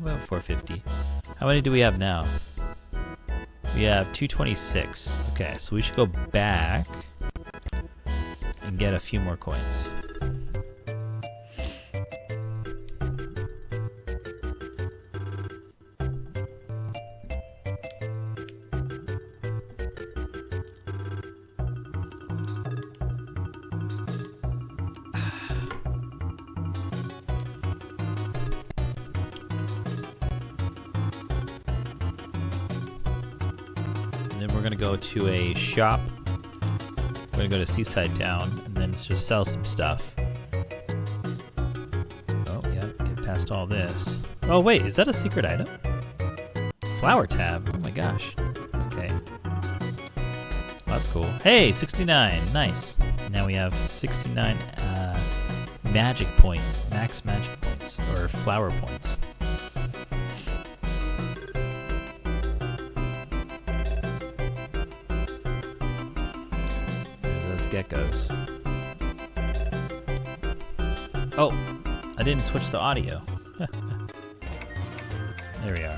About 450. How many do we have now? We have 226. Okay, so we should go back and get a few more coins. Then we're gonna go to a shop. We're gonna go to Seaside Town and then just sell some stuff. Oh yeah, get past all this. Oh wait, is that a secret item? Flower tab. Oh my gosh. Okay. That's cool. Hey, 69. Nice. Now we have 69 magic point, max magic points or flower points. Geckos. Oh, I didn't switch the audio. There we are.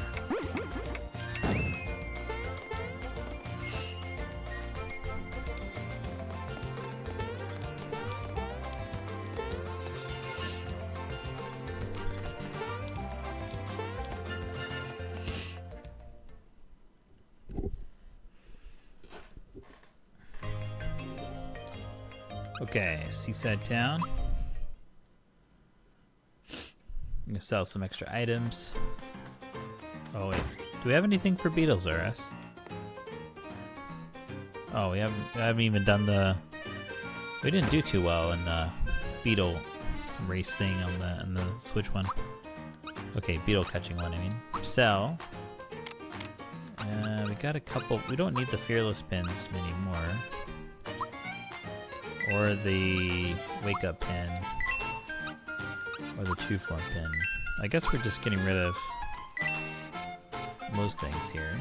Okay, Seaside Town. I'm gonna sell some extra items. Oh wait, do we have anything for Beetles R Us? Oh, we haven't even done the. We didn't do too well in the beetle race thing on the Switch one. Okay, beetle catching one. I mean, sell. We got a couple. We don't need the fearless pins anymore. Or the wake up pin. Or the true form pin. I guess we're just getting rid of most things here.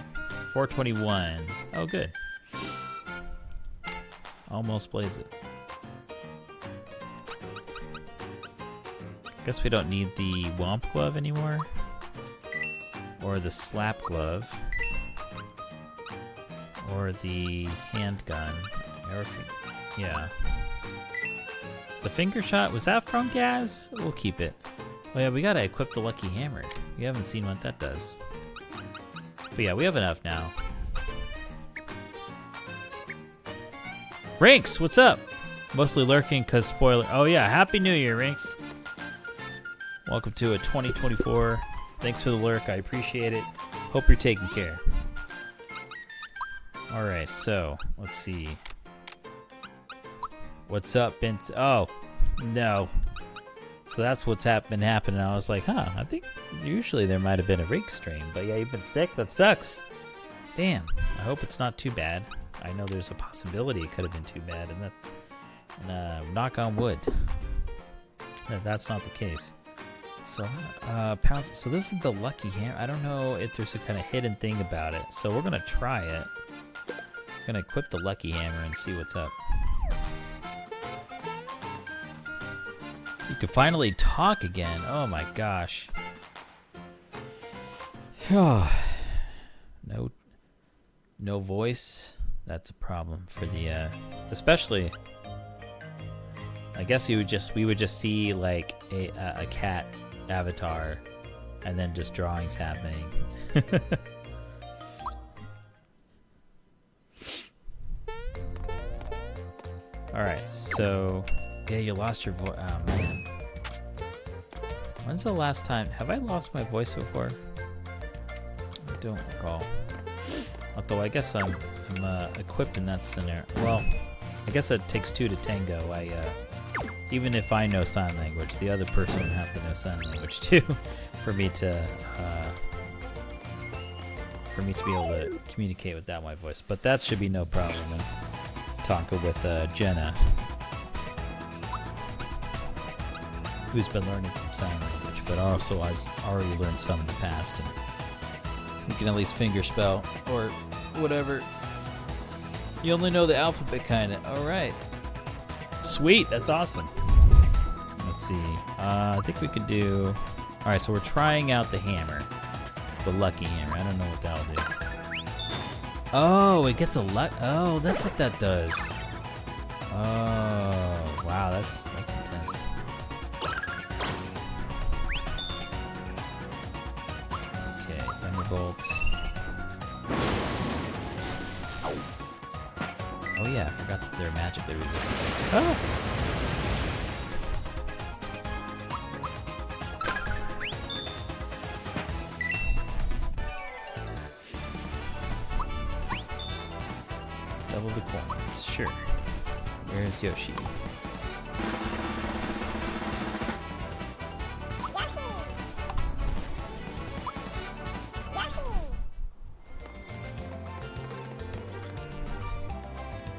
421. Oh, good. Almost blaze it. Guess we don't need the Womp Glove anymore. Or the Slap Glove. Or the Handgun. Yeah. The finger shot, was that from Gaz? We'll keep it. Oh yeah, we gotta equip the Lucky Hammer. We haven't seen what that does. But yeah, we have enough now. Rinks, what's up? Mostly lurking cause spoiler. Oh yeah, Happy New Year, Rinks. Welcome to a 2024. Thanks for the lurk, I appreciate it. Hope you're taking care. Alright, so, let's see. What's up, Bint? Oh, no. So that's what's been happening. I was like, huh, I think usually there might have been a rig stream. But yeah, you've been sick? That sucks. Damn. I hope it's not too bad. I know there's a possibility it could have been too bad. And knock on wood. That's not the case. So, pounds. So this is the Lucky Hammer. I don't know if there's a kind of hidden thing about it. So we're going to try it. We're going to equip the Lucky Hammer and see what's up. You can finally talk again. Oh my gosh. No voice. That's a problem for the especially I guess we would just see like a cat avatar and then just drawings happening. All right, so yeah, you lost your voice. Oh man, when's the last time? Have I lost my voice before? I don't recall. Although I guess I'm equipped in that scenario. Well, I guess it takes two to tango. Even if I know sign language, the other person would have to know sign language too, for me to be able to communicate without my voice. But that should be no problem when talking with Jenna, who's been learning some sign language, but also has already learned some in the past, and you can at least finger spell or whatever. You only know the alphabet, kind of. All right. Sweet. That's awesome. Let's see. I think we could do Alright, so we're trying out the hammer. The lucky hammer. I don't know what that'll do. Oh, it gets a luck. Oh, that's what that does. Oh, wow, that's intense. Okay, thunderbolts. Oh yeah, I forgot that they're magically resistant. Oh! Double the coins, sure. Where's Yoshi?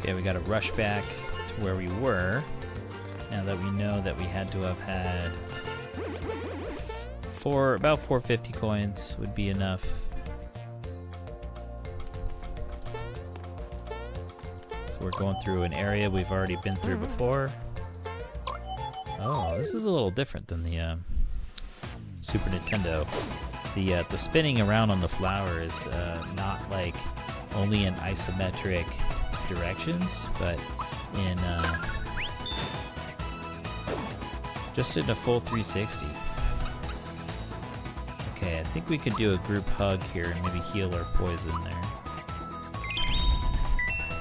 Okay, we gotta rush back to where we were. Now that we know that we had to have had about 450 coins would be enough. So we're going through an area we've already been through before. Oh, this is a little different than the Super Nintendo. The spinning around on the flower is not like only in isometric directions, but in just in a full 360. Okay, I think we could do a group hug here and maybe heal our poison there.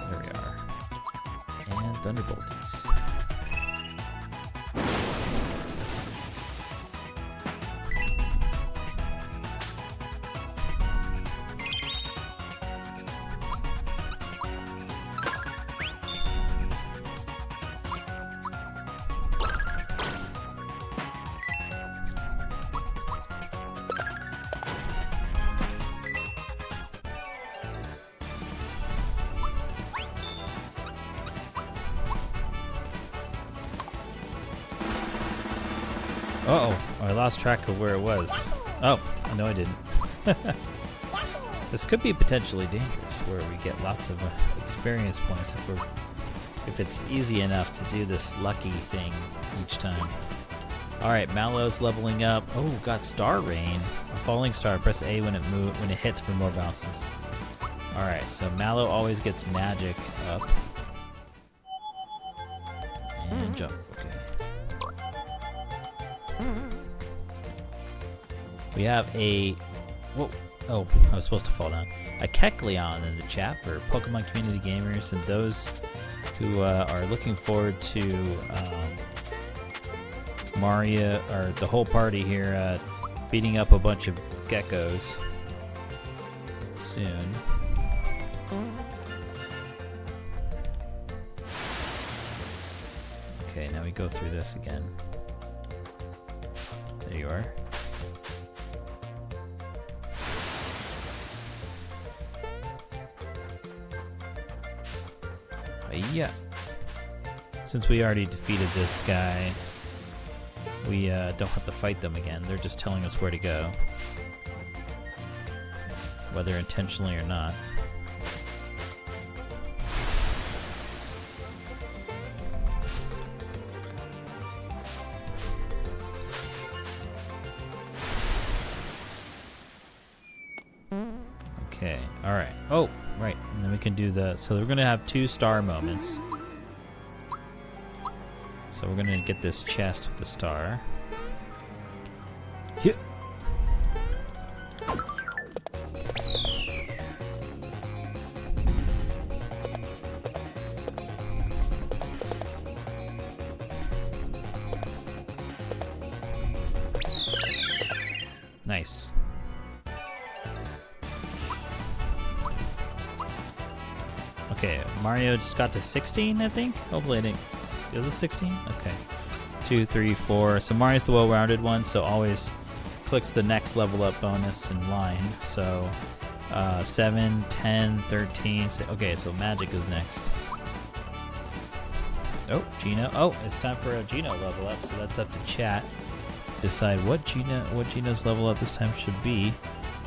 There we are. And thunderbolties. Uh-oh, I lost track of where it was. Oh, no I didn't. This could be potentially dangerous, where we get lots of experience points if it's easy enough to do this lucky thing each time. Alright, Mallow's leveling up. Oh, got Star Rain. A falling star, press A when it hits for more bounces. Alright, so Mallow always gets magic up. And jump, okay. We have a... Whoa. Oh, I was supposed to fall down. A Kecleon in the chat for Pokemon community gamers and those who are looking forward to Mario, or the whole party here, beating up a bunch of geckos soon. Okay, now we go through this again. There you are. Yeah. Since we already defeated this guy, we don't have to fight them again. They're just telling us where to go, whether intentionally or not. Okay, alright. Oh, right. And then we can do the... So we're going to have 2 star moments. So we're going to get this chest with the star. Yeah. Nice. Okay, Mario just got to 16, I think. Hopefully I didn't. Is it 16? Okay. 2, 3, 4. So Mario's the well-rounded one, so always clicks the next level up bonus in line. So 7, 10, 13. Okay, so Magic is next. Oh, Gino. Oh, it's time for a Gino level up, so that's up to chat. Decide what Gino's level up this time should be. So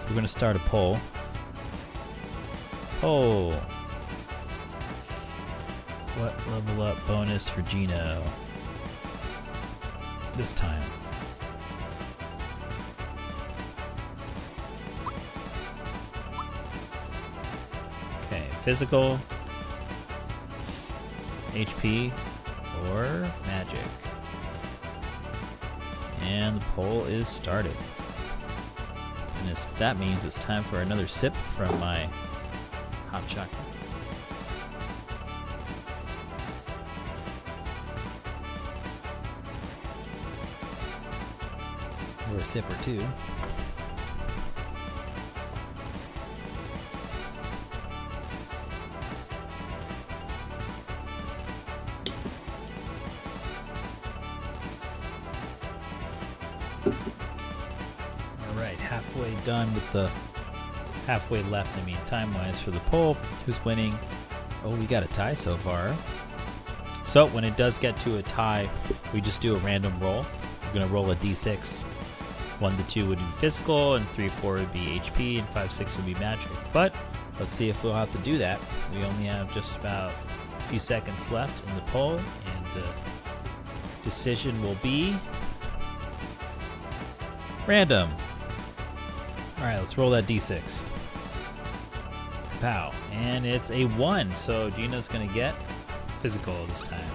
we're gonna start a poll. Poll. What level up bonus for Gino this time? Okay, physical, HP, or magic. And the poll is started. And that means it's time for another sip from my hot chocolate. Or a sip or two. Alright, halfway done with the halfway left, I mean time-wise for the poll. Who's winning? Oh, we got a tie so far. So when it does get to a tie, we just do a random roll. We're going to roll a d6. 1 to 2 would be physical, and 3, 4 would be HP, and 5, 6 would be magic. But let's see if we'll have to do that. We only have just about a few seconds left in the poll, and the decision will be random. Alright, let's roll that d6. Pow. And it's a 1, so Gino's going to get physical this time.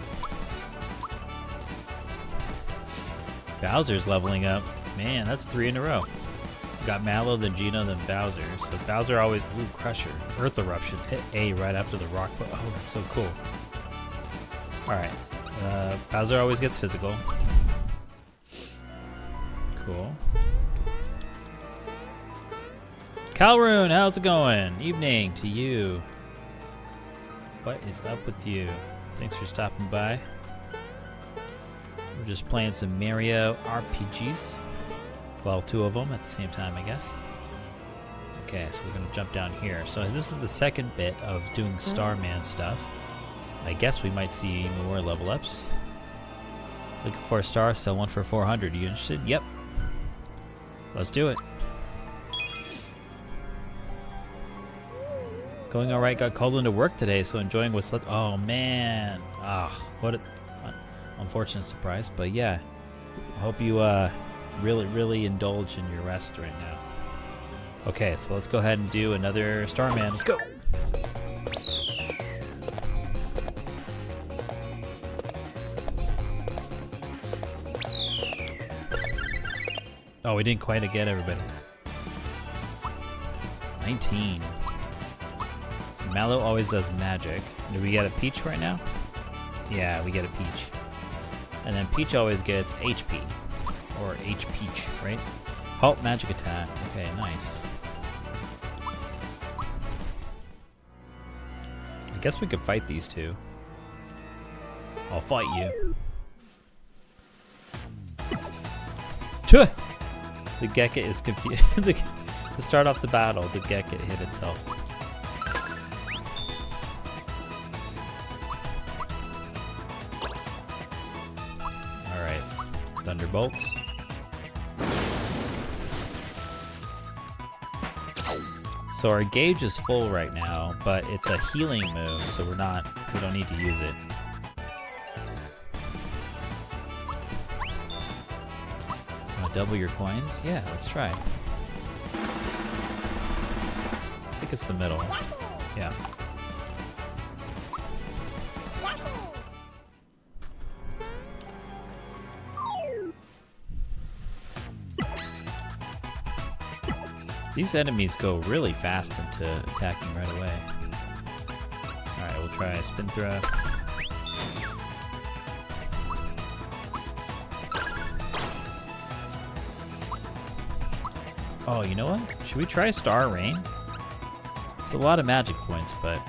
Bowser's leveling up. Man, that's 3 in a row. We got Mallow, then Gino, then Bowser. So Bowser always... Ooh, Crusher. Earth Eruption. Hit A right after the rock. Oh, that's so cool. Alright. Bowser always gets physical. Cool. Calroon, how's it going? Evening to you. What is up with you? Thanks for stopping by. We're just playing some Mario RPGs. Well, 2 of them at the same time, I guess. Okay, so we're going to jump down here. So this is the second bit of doing Starman stuff. I guess we might see more level ups. Looking for a star, sell 1 for 400. You interested? Yep. Let's do it. Going alright, got called into work today, so enjoying what's left. Oh man. What an unfortunate surprise. But yeah, I hope you really indulge in your rest right now. Okay, so let's go ahead and do another Starman. Let's go. Oh, we didn't quite get everybody. 19. So Mallow always does magic. Do we get a Peach right now? Yeah, we get a Peach. And then Peach always gets HP. Or H-Peach, right? Halt magic attack. Okay, nice. I guess we could fight these two. I'll fight you. Tuh! The Gekka is confused. To start off the battle, the Gekka hit itself. Alright. Thunderbolts. So our gauge is full right now, but it's a healing move, so we don't need to use it. Wanna double your coins? Yeah, let's try. I think it's the middle. Yeah. These enemies go really fast into attacking right away. Alright, we'll try a spin throw. Oh, you know what? Should we try Star Rain? It's a lot of magic points, but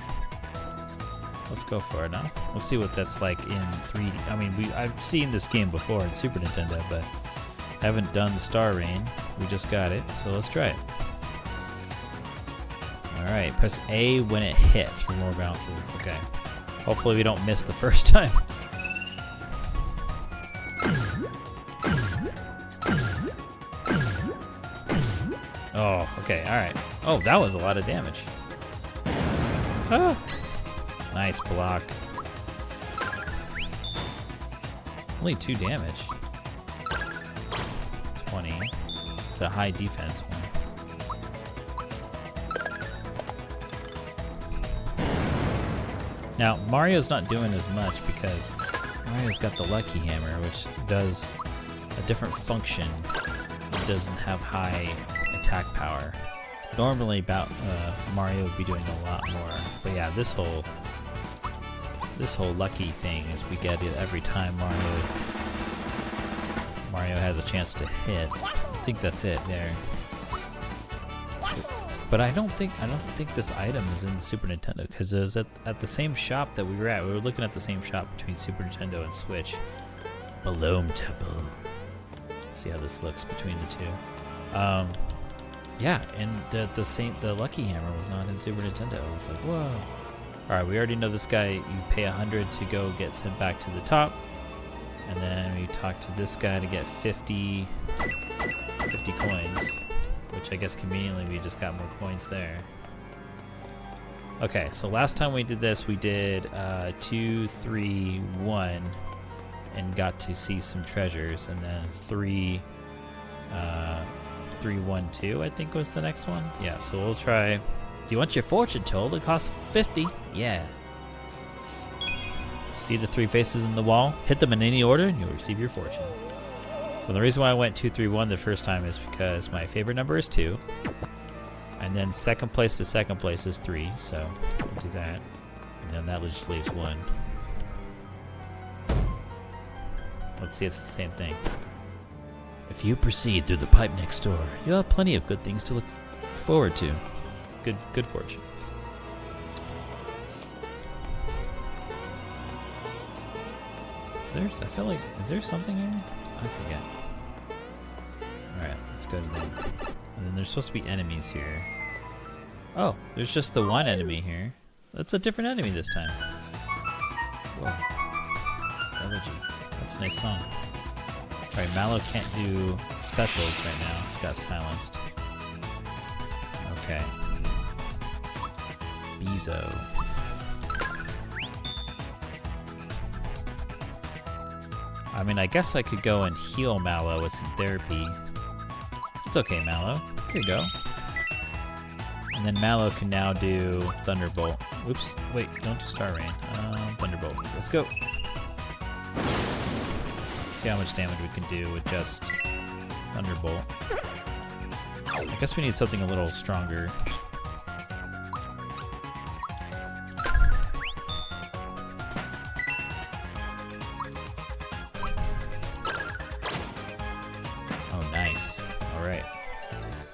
let's go for it, huh? Let's see what that's like in 3D. I mean, I've seen this game before in Super Nintendo, but I haven't done the Star Rain. We just got it, so let's try it. Alright, press A when it hits for more bounces. Okay. Hopefully we don't miss the first time. Oh, okay, alright. Oh, that was a lot of damage. Ah. Nice block. Only 2 damage. 20. It's a high defense one. Now, Mario's not doing as much because Mario's got the Lucky Hammer, which does a different function. It doesn't have high attack power. Normally, Mario would be doing a lot more. But yeah, this whole lucky thing is we get it every time Mario has a chance to hit. I think that's it there. But I don't think this item is in the Super Nintendo because it was at the same shop that we were at. We were looking at the same shop between Super Nintendo and Switch. Balloon Temple. See how this looks between the two. Yeah, and the Lucky Hammer was not in Super Nintendo. I was like, whoa. All right, we already know this guy. You pay 100 to go get sent back to the top, and then we talk to this guy to get 50 coins, which I guess conveniently we just got more coins there. Okay, so last time we did this, we did 2, 3, 1, and got to see some treasures, and then 3, 1, 2, I think was the next one. Yeah, so we'll try. Do you want your fortune told? It costs 50. Yeah. See the 3 faces in the wall? Hit them in any order and you'll receive your fortune. So the reason why I went 2, 3, 1 the first time is because my favorite number is 2. And then second place to second place is 3, so we'll do that. And then that just leaves 1. Let's see if it's the same thing. If you proceed through the pipe next door, you'll have plenty of good things to look forward to. Good fortune. I feel like, is there something here? I forget. Alright, let's go to them. And then there's supposed to be enemies here. Oh, there's just the one enemy here. That's a different enemy this time. Whoa. Elegy. That's a nice song. Alright, Mallow can't do specials right now. It's got silenced. Okay. Bezo. I mean, I guess I could go and heal Mallow with some therapy. It's okay, Mallow. Here you go. And then Mallow can now do Thunderbolt. Oops, wait, don't do Star Rain. Thunderbolt. Let's go. See how much damage we can do with just Thunderbolt. I guess we need something a little stronger. Oh, nice. All right.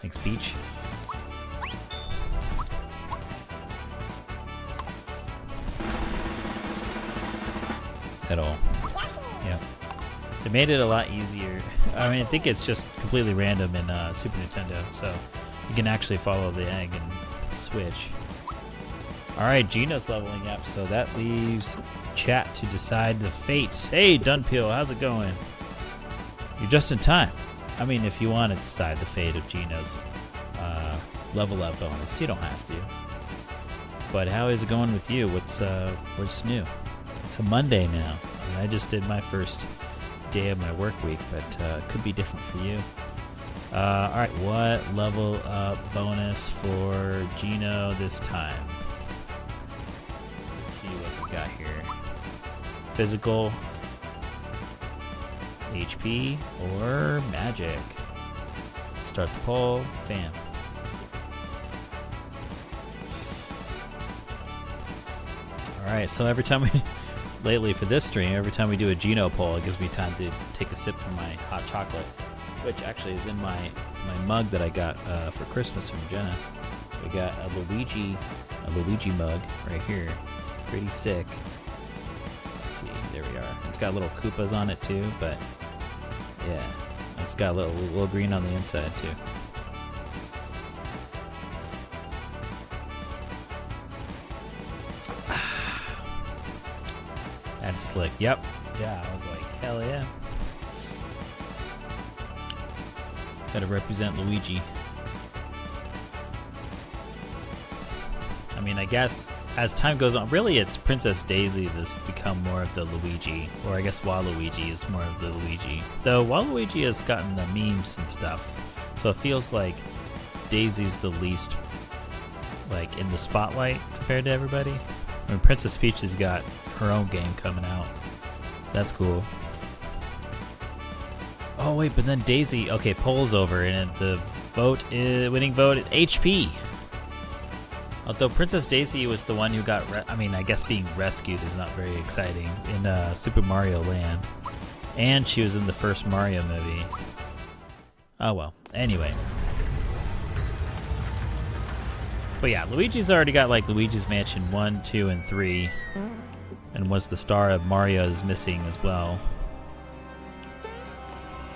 Thanks, Peach. At all. Yep. It made it a lot easier. I mean, I think it's just completely random in Super Nintendo, so you can actually follow the egg and switch. Alright, Gino's leveling up, so that leaves chat to decide the fate. Hey, Dunpeel, how's it going? You're just in time. I mean, if you want to decide the fate of Gino's level up bonus, you don't have to. But how is it going with you? What's new? It's a Monday now. I mean, I just did my first day of my work week, but it could be different for you. Alright, what level up bonus for Gino this time? Let's see what we got here. Physical, HP, or magic. Start the poll. Bam. Alright, so every time lately for this stream, every time we do a Gino poll, it gives me time to take a sip from my hot chocolate, which actually is in my mug that I got for Christmas from Jenna. We got a Luigi mug right here. Pretty sick. Let's see, there we are. It's got little Koopas on it too, but yeah, it's got a little green on the inside too. That's slick. Yep. Yeah, I was like, hell yeah. Gotta represent Luigi. I mean, I guess as time goes on, really it's Princess Daisy that's become more of the Luigi, or I guess Waluigi is more of the Luigi. Though Waluigi has gotten the memes and stuff, so it feels like Daisy's the least, like, in the spotlight compared to everybody. I mean, Princess Peach has got her own game coming out. That's cool. Oh wait, but then Daisy, okay, polls over, and the winning vote is HP. Although Princess Daisy was the one who got, I guess being rescued is not very exciting in Super Mario Land. And she was in the first Mario movie. Oh well, anyway. But yeah, Luigi's already got like Luigi's Mansion 1, 2, and 3. And was the star of Mario's Missing as well.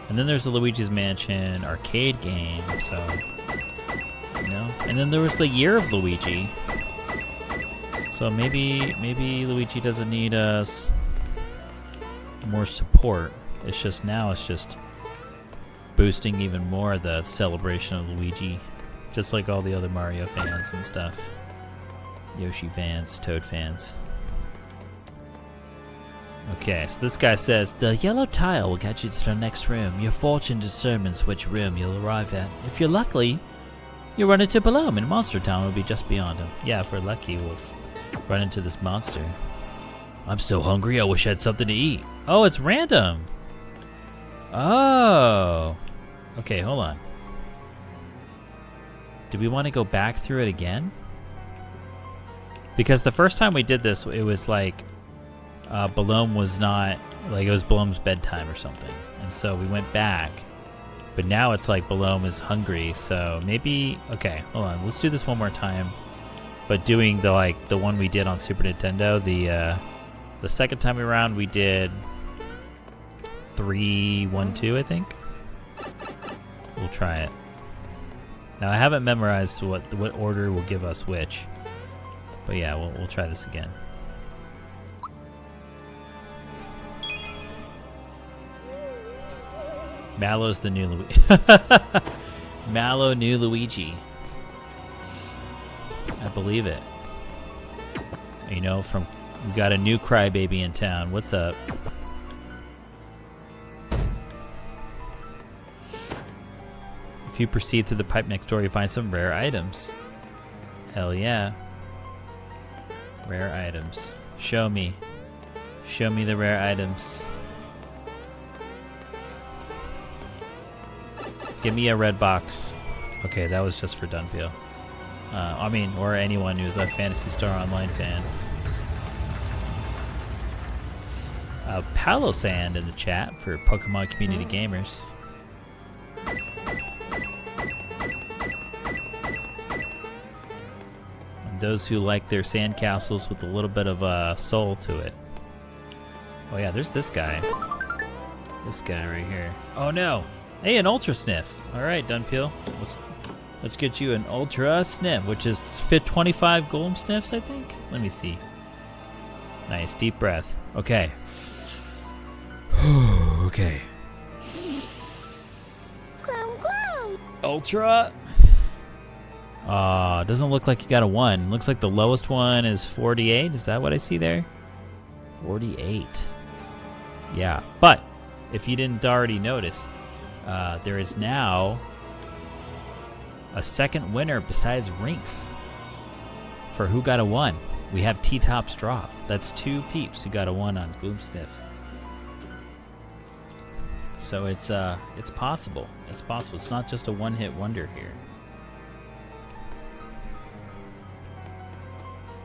And then there's the Luigi's Mansion arcade game, so, you know. And then there was the Year of Luigi. So maybe Luigi doesn't need us more support. It's just now it's just boosting even more the celebration of Luigi, just like all the other Mario fans and stuff. Yoshi fans, Toad fans. Okay, so this guy says, the yellow tile will get you to the next room. Your fortune determines which room you'll arrive at. If you're lucky, you'll run into Balloon, and Monster Town will be just beyond him. Yeah, if we're lucky, we'll run into this monster. I'm so hungry, I wish I had something to eat. Oh, it's random. Oh. Okay, hold on. Do we want to go back through it again? Because the first time we did this, it was like, Balloon was not, like it was Balloon's bedtime or something. And so we went back. But now it's like Balloon is hungry, so maybe, okay, hold on. Let's do this one more time. But doing the one we did on Super Nintendo, the second time around we did 3, 1, 2, I think. We'll try it. Now I haven't memorized what order will give us which. But yeah, we'll try this again. Mallow's the new Luigi. Mallow new Luigi. I believe it. You know, we got a new crybaby in town. What's up? If you proceed through the pipe next door, you find some rare items. Hell yeah. Rare items. Show me. Show me the rare items. Give me a red box. Okay, that was just for Dunpeel. Or anyone who's a Phantasy Star Online fan. Palo Sand in the chat for Pokemon Community Gamers. And those who like their sandcastles with a little bit of soul to it. Oh yeah, there's this guy. This guy right here. Oh no! Hey, an Ultra Sniff. All right, Dunpeel. Let's get you an Ultra Sniff, which is 25 Golem Sniffs, I think. Let me see. Nice, deep breath. Okay. Okay. Ultra. Doesn't look like you got a 1. Looks like the lowest one is 48. Is that what I see there? 48. Yeah, but if you didn't already notice, there is now a second winner besides Rinks for who got a 1. We have T-Top's Drop. That's 2 peeps who got a 1 on Gloomstiff. So it's possible. It's possible. It's not just a one-hit wonder here.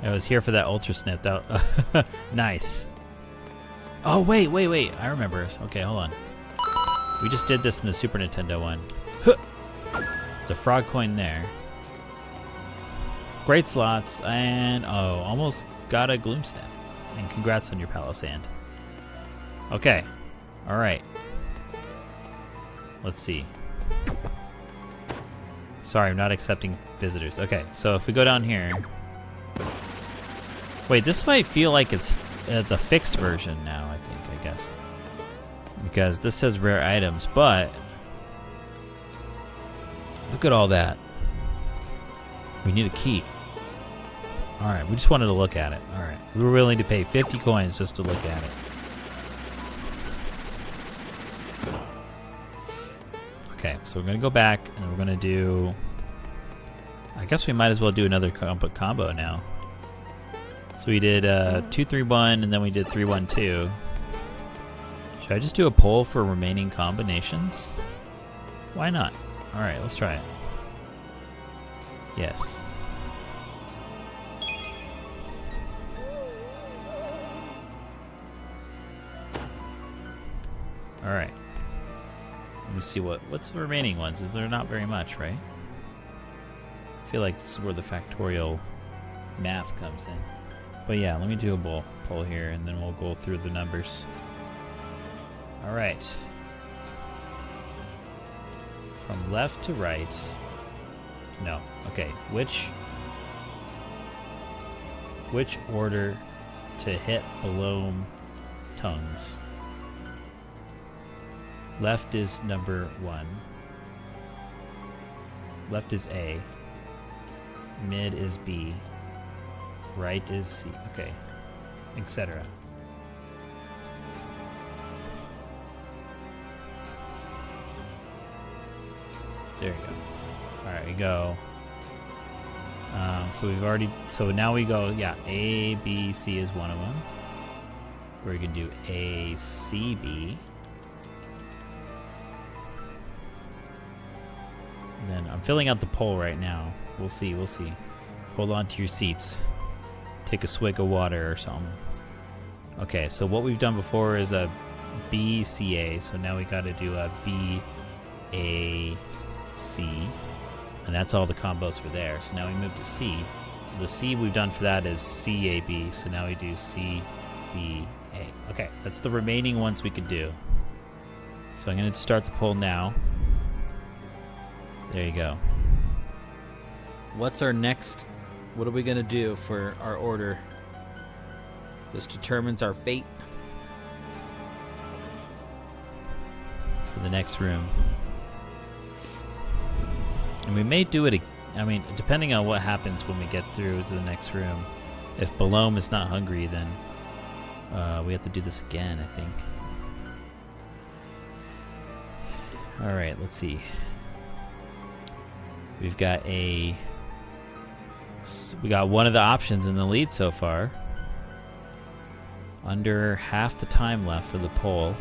I was here for that Ultra Snip. That nice. Oh wait. I remember. Okay, hold on. We just did this in the Super Nintendo one. There's a frog coin there. Great slots, and almost got a Gloom Snap. And congrats on your Palo Sand. Okay, all right. Let's see. Sorry, I'm not accepting visitors. Okay, so if we go down here. Wait, this might feel like it's the fixed version now, I guess. Because this says rare items, but look at all that. We need a key. Alright, we just wanted to look at it. Alright, we were willing to pay 50 coins just to look at it. Okay, so we're going to go back and we're going to do... I guess we might as well do another combo now. So we did 2-3-1, and then we did 3-1-2. Should I just do a poll for remaining combinations? Why not? All right, let's try it. Yes. All right. Let me see what's the remaining ones. Is there not very much, right? I feel like this is where the factorial math comes in. But yeah, let me do a poll here, and then we'll go through the numbers. All right. From left to right. No. Okay. Which order to hit below tongues? Left is number 1. Left is A. Mid is B. Right is C. Okay. Etc. There you go. Alright, we go. So now we go, yeah, A, B, C is one of them. We're going to do A, C, B. And then I'm filling out the poll right now. We'll see. Hold on to your seats. Take a swig of water or something. Okay, so what we've done before is a B, C, A. So now we got to do a B, A, C. And that's all the combos for there. So now we move to C. The C we've done for that is C, A, B. So now we do C, B, A. Okay, that's the remaining ones we could do. So I'm going to start the poll now. There you go. What's our next? What are we going to do for our order? This determines our fate for the next room. And we may do it, I mean, depending on what happens when we get through to the next room. If Balome is not hungry, then we have to do this again, I think. Alright, let's see. We got one of the options in the lead so far. Under half the time left for the poll.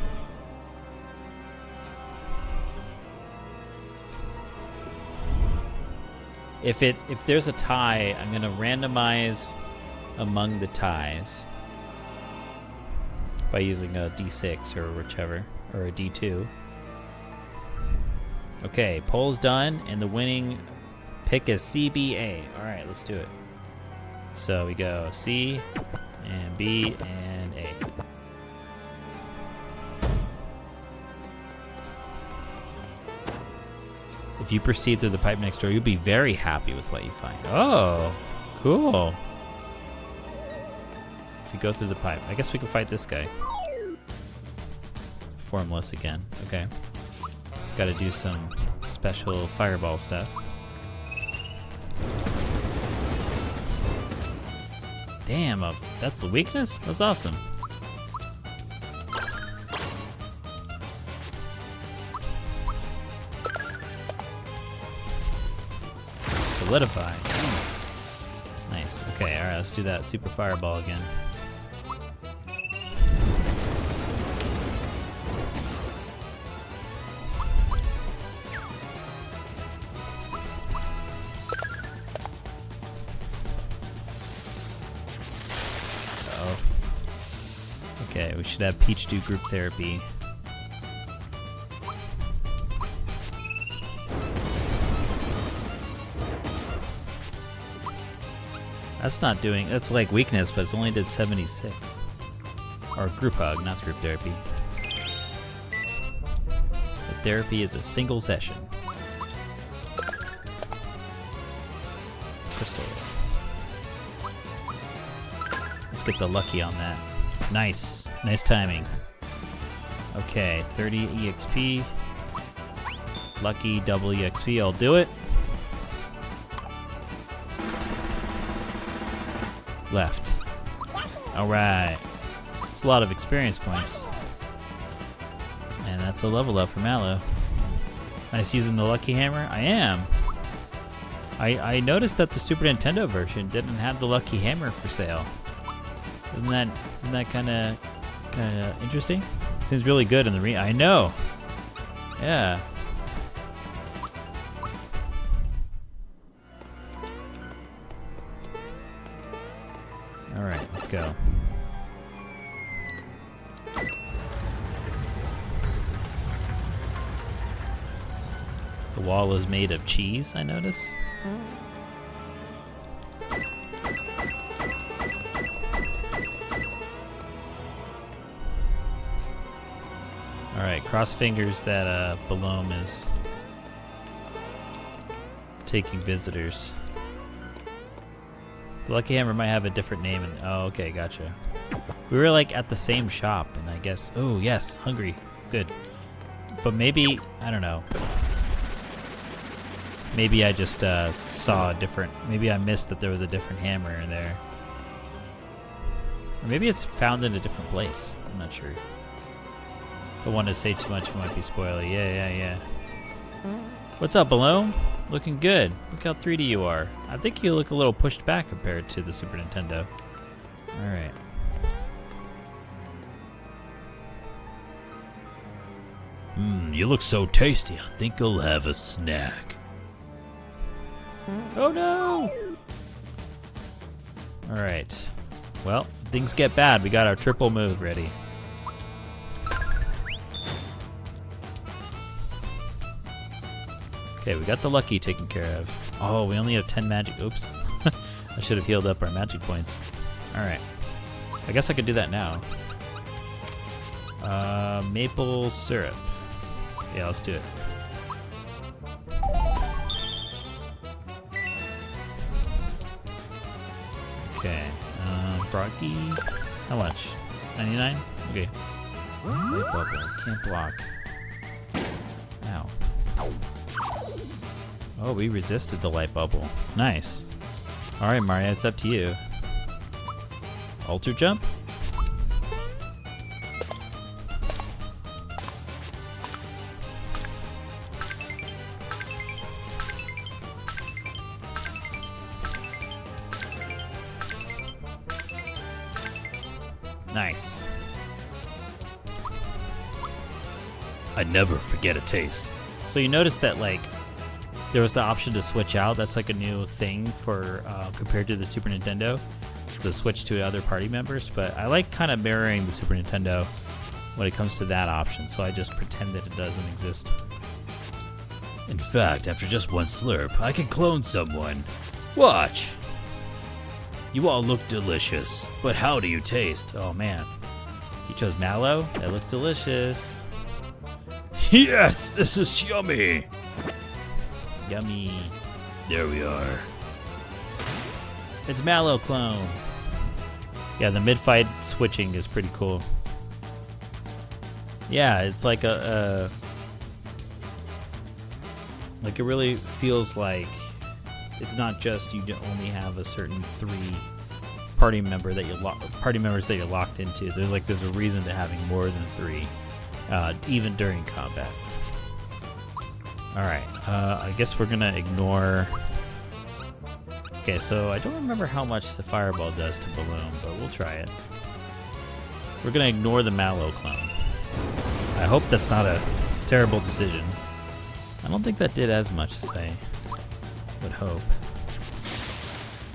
If there's a tie, I'm gonna randomize among the ties by using a D6 or whichever, or a D2. Okay, poll's done, and the winning pick is CBA. All right, let's do it. So we go C and B and A. If you proceed through the pipe next door, you'll be very happy with what you find. Oh, cool. If you go through the pipe, I guess we can fight this guy. Formless again. Okay. Got to do some special fireball stuff. Damn, that's the weakness? That's awesome. Solidify. Nice. Okay, alright, let's do that super fireball again. Okay, we should have Peach do group therapy. That's like weakness, but it's only did 76. Or group hug, not group therapy. The therapy is a single session. Crystal. Let's get the lucky on that. Nice. Nice timing. Okay, 30 EXP. Lucky double EXP, I'll do it. Left. Alright. It's a lot of experience points. And that's a level up for Mallow. Nice using the lucky hammer? I am. I noticed that the Super Nintendo version didn't have the lucky hammer for sale. Isn't that kind of interesting? Seems really good in the I know. Yeah. All right, let's go. The wall is made of cheese, I notice. Alright, cross fingers that Balloon is taking visitors. The Lucky Hammer might have a different name. Oh, okay, gotcha. We were like at the same shop, and I guess... Oh, yes, hungry. Good. But maybe, I don't know. Maybe I just saw a different... Maybe I missed that there was a different hammer in there. Or maybe it's found in a different place. I'm not sure. Don't want to say too much, it might be spoiler. Yeah. What's up, Balloon? Looking good. Look how 3D you are. I think you look a little pushed back compared to the Super Nintendo. Alright. You look so tasty. I think I'll have a snack. Oh no! Alright. Well, things get bad. We got our triple move ready. Okay, we got the Lucky taken care of. Oh, we only have 10 magic. Oops. I should have healed up our magic points. Alright. I guess I could do that now. Maple syrup. Yeah, let's do it. Okay. Brocky. How much? 99? Okay. Light bubble. Can't block. Ow. Oh, we resisted the light bubble. Nice. Alright, Mario, it's up to you. Alter jump? Nice. I never forget a taste. So you notice that, like, there was the option to switch out. That's like a new thing for compared to the Super Nintendo, to switch to other party members. But I like kind of mirroring the Super Nintendo when it comes to that option, so I just pretend that it doesn't exist. In fact, after just one slurp, I can clone someone. Watch! You all look delicious, but how do you taste? Oh man. You chose mallow? That looks delicious. Yes, this is yummy! Yummy. There we are. It's Mallow clone. Yeah, the mid-fight switching is pretty cool. Yeah, it's like like it really feels like it's not just you only have a certain 3 party members that you're locked into. There's a reason to having more than 3, even during combat. Alright, I guess we're gonna ignore... Okay, so I don't remember how much the fireball does to Balloon, but we'll try it. We're gonna ignore the Mallow clone. I hope that's not a terrible decision. I don't think that did as much as I would hope.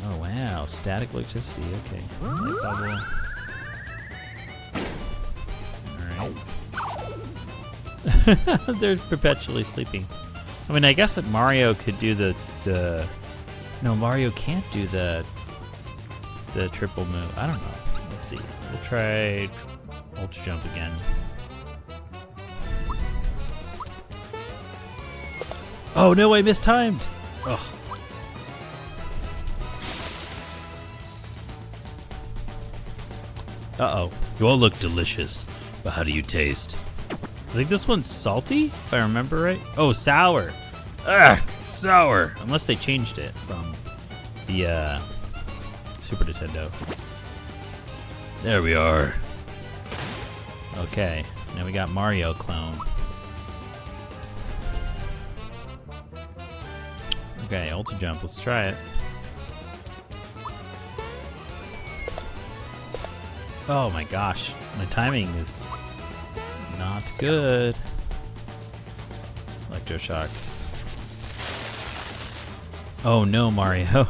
Oh wow, static electricity, okay. Light bubble. Alright. They're perpetually sleeping. I mean, I guess that Mario could do the... No, Mario can't do the triple move. I don't know. Let's see. We'll try Ultra Jump again. Oh no, I mistimed! Ugh. Uh-oh. You all look delicious, but how do you taste? I think this one's salty, if I remember right. Oh, sour. Ugh, sour. Unless they changed it from the Super Nintendo. There we are. Okay, now we got Mario clone. Okay, Ultra Jump, let's try it. Oh my gosh, my timing is not good. Electroshock. Oh no, Mario.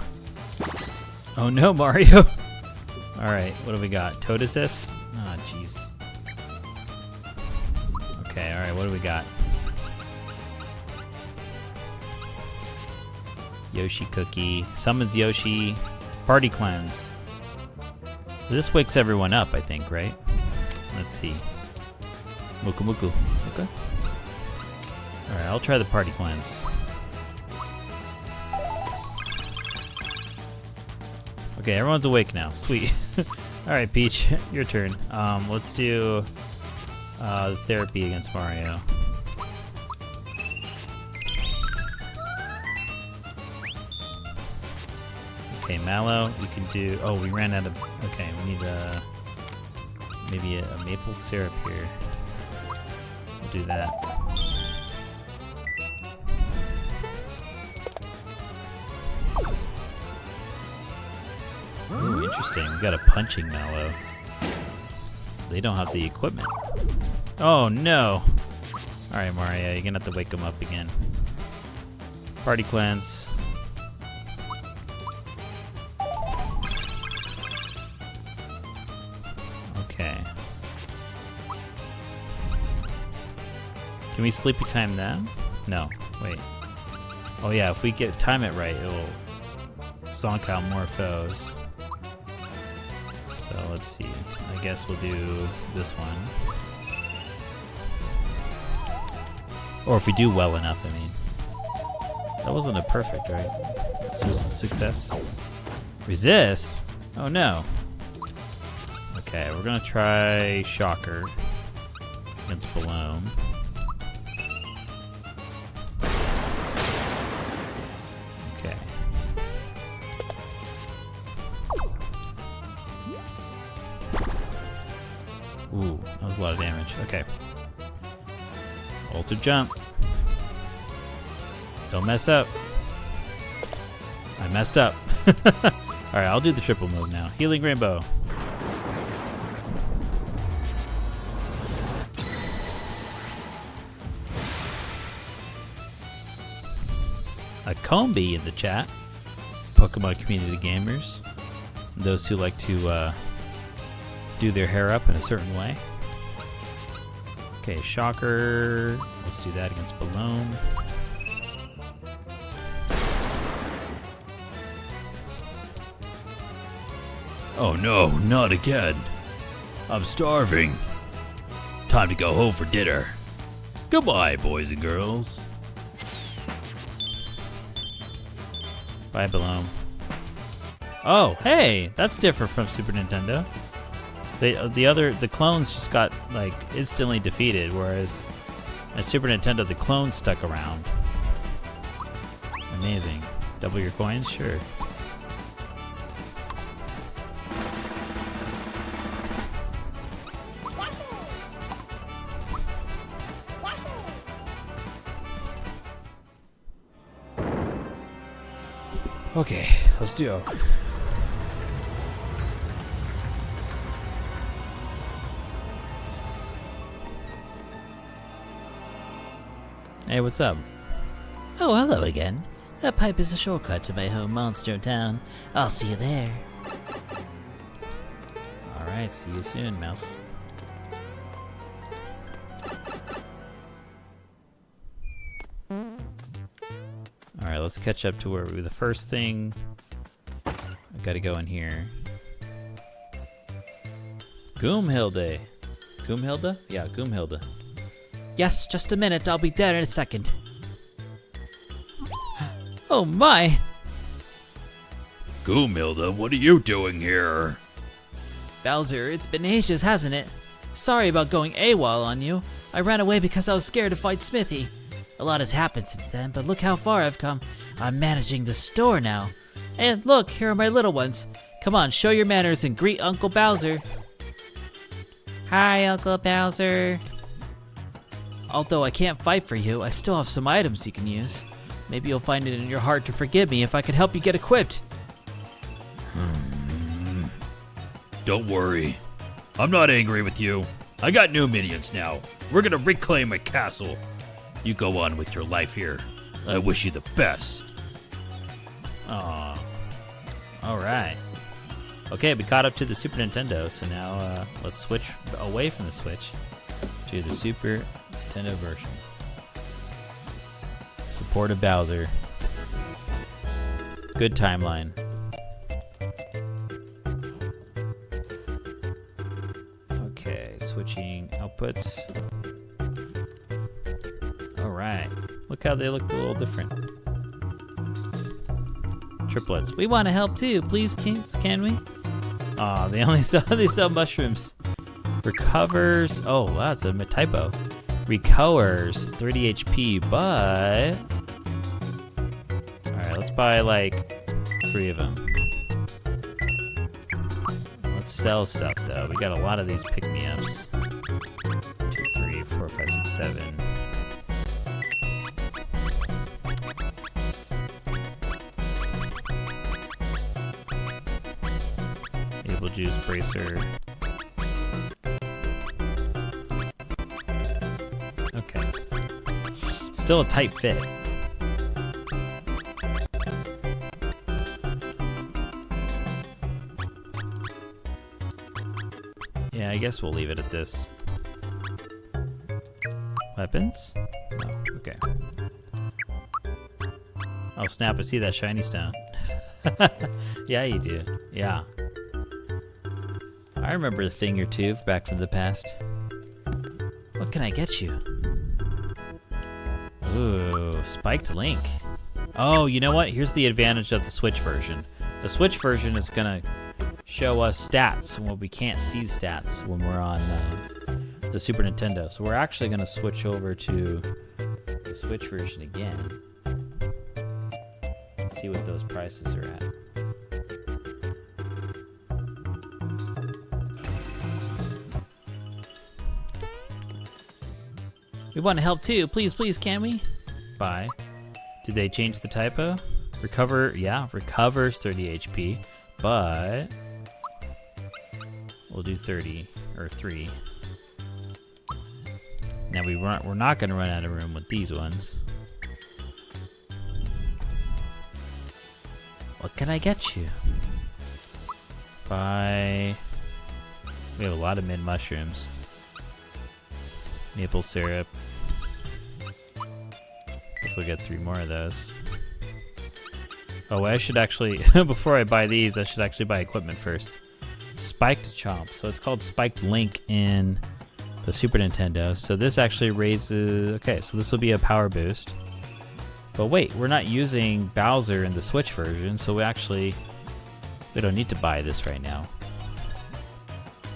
Oh no, Mario. Alright, what do we got? Toad assist? Ah, jeez. Okay, alright, what do we got? Yoshi cookie. Summons Yoshi. Party cleanse. This wakes everyone up, I think, right? Let's see. Muku Muku. Okay. Alright, I'll try the party cleanse. Okay, everyone's awake now. Sweet. Alright, Peach, your turn. Let's do therapy against Mario. Okay, Mallow, we can do... Oh, we ran out of... Okay, we need maybe a maple syrup here. We'll do that. Ooh, interesting. We got a punching Mallow. They don't have the equipment. Oh, no! Alright, Mario, you're gonna have to wake them up again. Party cleanse. Okay. Can we sleepy time them? No, wait. Oh yeah, if we time it right, it will zonk out more foes. So let's see. I guess we'll do this one. Or if we do well enough, I mean. That wasn't a perfect, right? This was a success. Resist? Oh no. Okay, we're gonna try Shocker against Balloon. Okay. Ooh, that was a lot of damage. Okay. Ultra jump. Don't mess up. I messed up. Alright, I'll do the triple move now. Healing Rainbow. A Combi in the chat. Pokemon community gamers. Those who like to do their hair up in a certain way. Okay, Shocker. Let's do that against Balloon. Oh no, not again. I'm starving. Time to go home for dinner. Goodbye, boys and girls. Bye, Balloon. Oh, hey, that's different from Super Nintendo. The clones just got like instantly defeated, whereas at Super Nintendo the clones stuck around. Amazing. Double your coins, sure. Okay, let's do it. Hey, what's up? Oh, hello again. That pipe is a shortcut to my home monster town. I'll see you there. Alright, see you soon, mouse. Alright, let's catch up to where we were. The first thing, I gotta go in here. Goomhilde. Goomhilde? Yeah, Goomhilde. Yes, just a minute. I'll be there in a second. Oh my! Goomhilda, what are you doing here? Bowser, it's been ages, hasn't it? Sorry about going AWOL on you. I ran away because I was scared to fight Smithy. A lot has happened since then, but look how far I've come. I'm managing the store now. And look, here are my little ones. Come on, show your manners and greet Uncle Bowser. Hi, Uncle Bowser. Although I can't fight for you, I still have some items you can use. Maybe you'll find it in your heart to forgive me if I could help you get equipped. Don't worry. I'm not angry with you. I got new minions now. We're gonna reclaim my castle. You go on with your life here. I wish you the best. Aw. Alright. Okay, we caught up to the Super Nintendo, so now let's switch away from the Switch to the Super Nintendo version. Support of Bowser. Good timeline. Okay, switching outputs. Alright. Look how they look a little different. Triplets. We want to help too. Please, can we? Aw, they only sell mushrooms. Recovers. Oh, wow, that's a typo. Recovers 30 HP, but. Alright, let's buy like 3 of them. Let's sell stuff though. We got a lot of these pick-me-ups. 2, 3, 4, 5, 6, 7. Able juice bracer. Okay. Still a tight fit. Yeah, I guess we'll leave it at this. Weapons? No, okay. Oh snap, I see that shiny stone. Yeah, you do. Yeah. I remember a thing or two back from the past. What can I get you? Ooh, spiked link. Oh, you know what? Here's the advantage of the Switch version. The Switch version is gonna show us stats when we can't see stats when we're on the Super Nintendo. So we're actually gonna switch over to the Switch version again and see what those prices are at. We want to help too. Please, can we? Buy. Did they change the typo? Recover, yeah, recovers 30 HP, but we'll do 30 or 3. Now we're not gonna run out of room with these ones. What can I get you? Buy. We have a lot of mid mushrooms. Maple syrup. Guess we'll get 3 more of those. Oh, I should actually, before I buy these, I should actually buy equipment first. Spiked Chomp. So it's called Spiked Link in the Super Nintendo. So this actually raises, okay, so this will be a power boost. But wait, we're not using Bowser in the Switch version, so we don't need to buy this right now.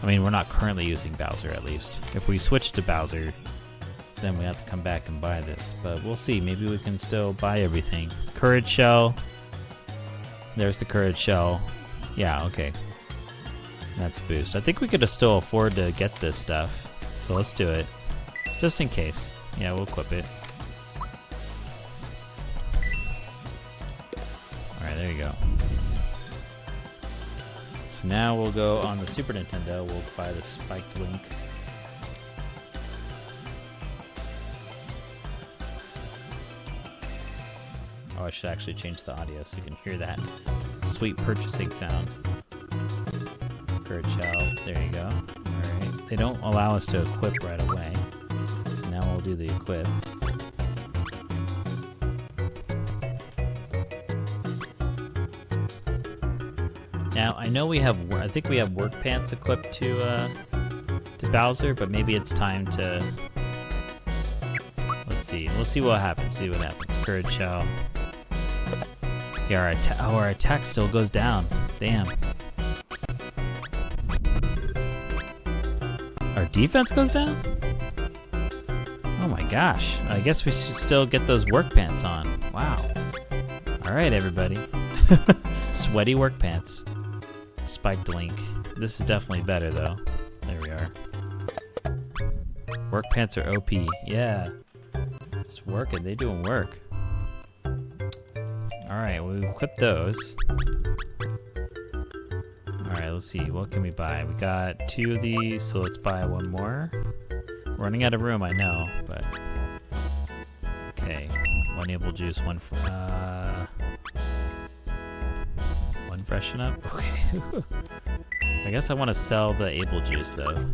I mean, we're not currently using Bowser, at least. If we switch to Bowser, then we have to come back and buy this. But we'll see. Maybe we can still buy everything. Courage Shell. There's the Courage Shell. Yeah, okay. That's a boost. I think we could still afford to get this stuff. So let's do it. Just in case. Yeah, we'll equip it. Alright, there you go. Now we'll go on the Super Nintendo, we'll buy the Spiked Link. Oh, I should actually change the audio so you can hear that sweet purchasing sound. Courage Shell, there you go. Alright, they don't allow us to equip right away. So now we'll do the equip. Now, I know I think we have work pants equipped to Bowser, but maybe it's time to, let's see. We'll see what happens, Courage Shell. Yeah, our attack still goes down. Damn. Our defense goes down? Oh my gosh. I guess we should still get those work pants on. Wow. Alright, everybody. Sweaty work pants. Spiked Link. This is definitely better though. There we are. Work pants are OP. Yeah. It's working. They doing work. Alright, we'll equip those. Alright, let's see. What can we buy? We got 2 of these, so let's buy 1 more. Running out of room, I know, but okay. 1 apple juice, 1 freshen up. Okay. I guess I want to sell the apple juice though.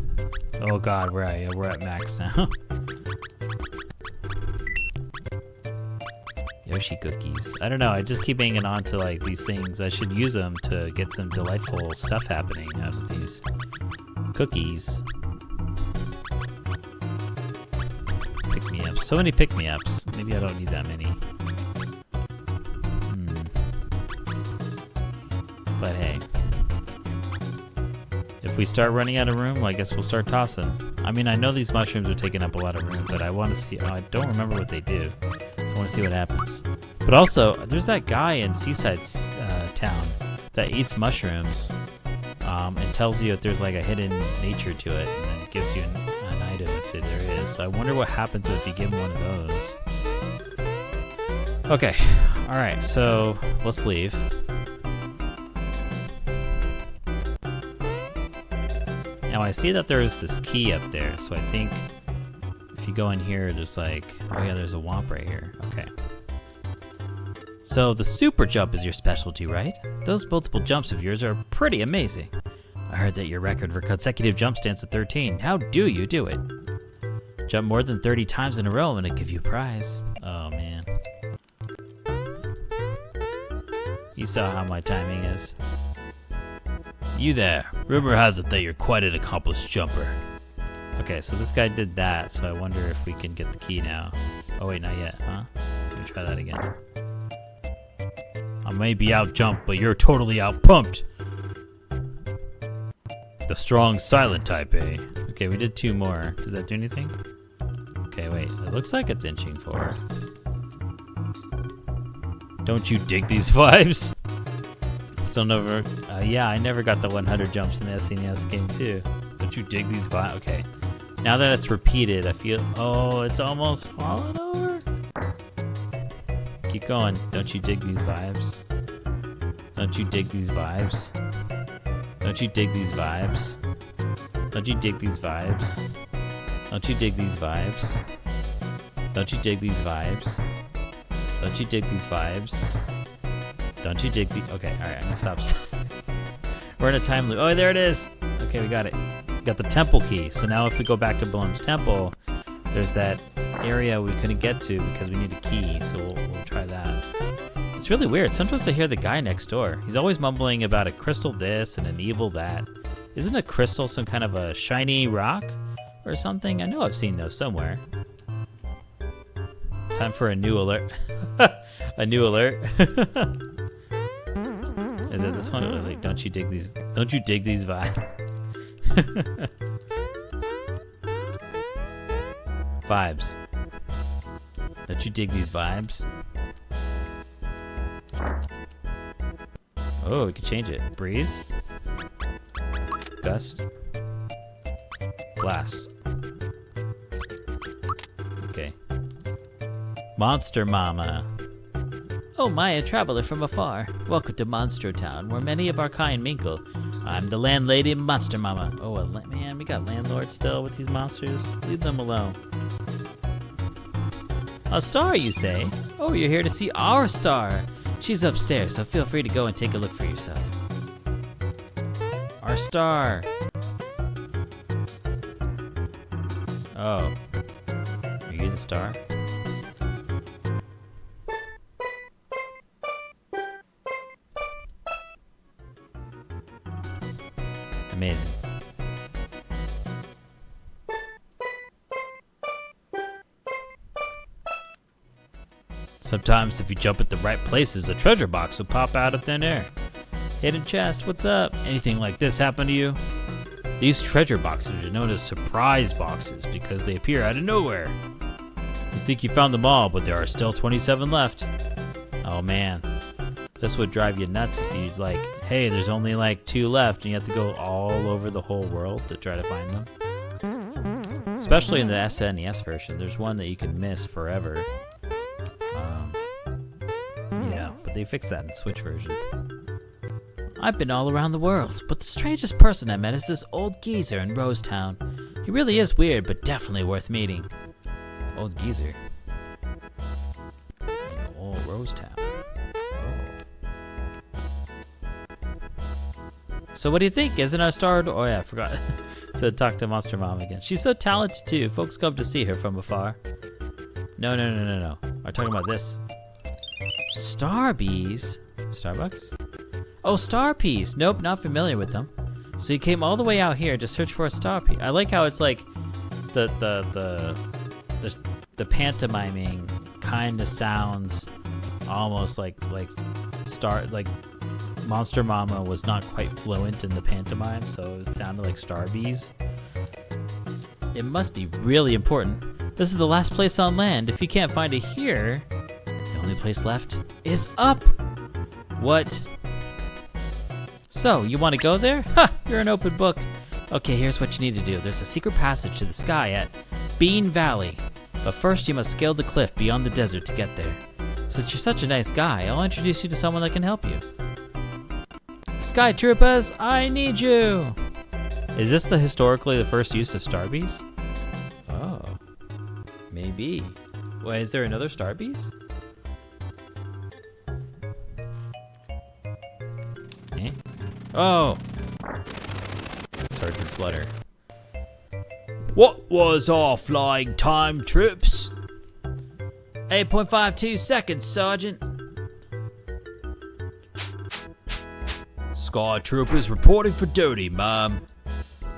Oh God, we're at max now. Yoshi cookies. I don't know. I just keep hanging on to like these things. I should use them to get some delightful stuff happening out of these cookies. Pick me ups. So many pick me ups. Maybe I don't need that many. But hey, if we start running out of room, well, I guess we'll start tossing. I mean, I know these mushrooms are taking up a lot of room, but I want to see. I don't remember what they do. I want to see what happens. But also, there's that guy in Seaside Town that eats mushrooms and tells you if there's like a hidden nature to it, and then gives you an item if there is. So I wonder what happens if you give him one of those. Okay, all right. So let's leave. Now I see that there's this key up there, so I think if you go in here, there's like, oh yeah, there's a womp right here. Okay. So the super jump is your specialty, right? Those multiple jumps of yours are pretty amazing. I heard that your record for consecutive jump stands at 13. How do you do it? Jump more than 30 times in a row and it give you a prize. Oh man. You saw how my timing is. You there. Rumor has it that you're quite an accomplished jumper. Okay, so this guy did that, so I wonder if we can get the key now. Oh wait, not yet, huh? Let me try that again. I may be out jumped, but you're totally out pumped. The strong silent type, eh? Okay, we did 2 more. Does that do anything? Okay, wait. It looks like it's inching forward. Don't you dig these vibes? Still never. Yeah, I never got the 100 jumps in the SNES game too. Don't you dig these vibes? Okay. Now that it's repeated, I feel. Oh, it's almost falling over. Keep going. Don't you dig these vibes? Don't you dig these vibes? Don't you dig these vibes? Don't you dig these vibes? Don't you dig these vibes? Don't you dig these vibes? Don't you dig these vibes? Don't you dig the... Okay, alright, I'm gonna stop. We're in a time loop. Oh, there it is! Okay, we got it. We got the temple key. So now if we go back to Bloom's temple, there's that area we couldn't get to because we need a key. So we'll try that. It's really weird. Sometimes I hear the guy next door. He's always mumbling about a crystal this and an evil that. Isn't a crystal some kind of a shiny rock or something? I know I've seen those somewhere. Time for a new alert. A new alert. Is it this one? It was like, don't you dig these vibes? Vibes. Don't you dig these vibes? Oh, we could change it. Breeze. Gust. Blast. Okay. Monster Mama. Oh my, a traveler from afar. Welcome to Monster Town, where many of our kind mingle. I'm the landlady Monster Mama. Oh, man, we got landlords still with these monsters. Leave them alone. A star, you say? Oh, you're here to see our star. She's upstairs, so feel free to go and take a look for yourself. Our star. Oh. Are you the star? Amazing. Sometimes if you jump at the right places, a treasure box will pop out of thin air. Hidden chest, what's up? Anything like this happen to you? These treasure boxes are known as surprise boxes because they appear out of nowhere. You think you found them all, but there are still 27 left. Oh man, this would drive you nuts if you'd like, hey, there's only like 2 left and you have to go all over the whole world to try to find them. Especially in the SNES version, there's one that you can miss forever. Yeah, but they fixed that in the Switch version. I've been all around the world, but the strangest person I met is this old geezer in Rosetown. He really is weird, but definitely worth meeting. Old geezer. Oh, Rosetown. So what do you think? Isn't our star? Oh yeah, I forgot to talk to Monster Mom again. She's so talented too. Folks come to see her from afar. No. I'm talking about this. Starbies? Starbucks? Oh, Star Peas. Nope, not familiar with them. So you came all the way out here to search for a Star Pea. I like how it's like the pantomiming kind of sounds almost like Monster Mama was not quite fluent in the pantomime, so it sounded like Starbies. It must be really important. This is the last place on land. If you can't find it here, the only place left is up. What? So, you want to go there? Ha! You're an open book. Okay, here's what you need to do. There's a secret passage to the sky at Bean Valley. But first you must scale the cliff beyond the desert to get there. Since you're such a nice guy, I'll introduce you to someone that can help you. Sky Troopers, I need you! Is this historically the first use of Starbies? Oh. Maybe. Wait, is there another Starbies? Eh? Oh! Sergeant Flutter. What was our flying time, troops? 8.52 seconds, Sergeant. Sky Troopers reporting for duty, ma'am.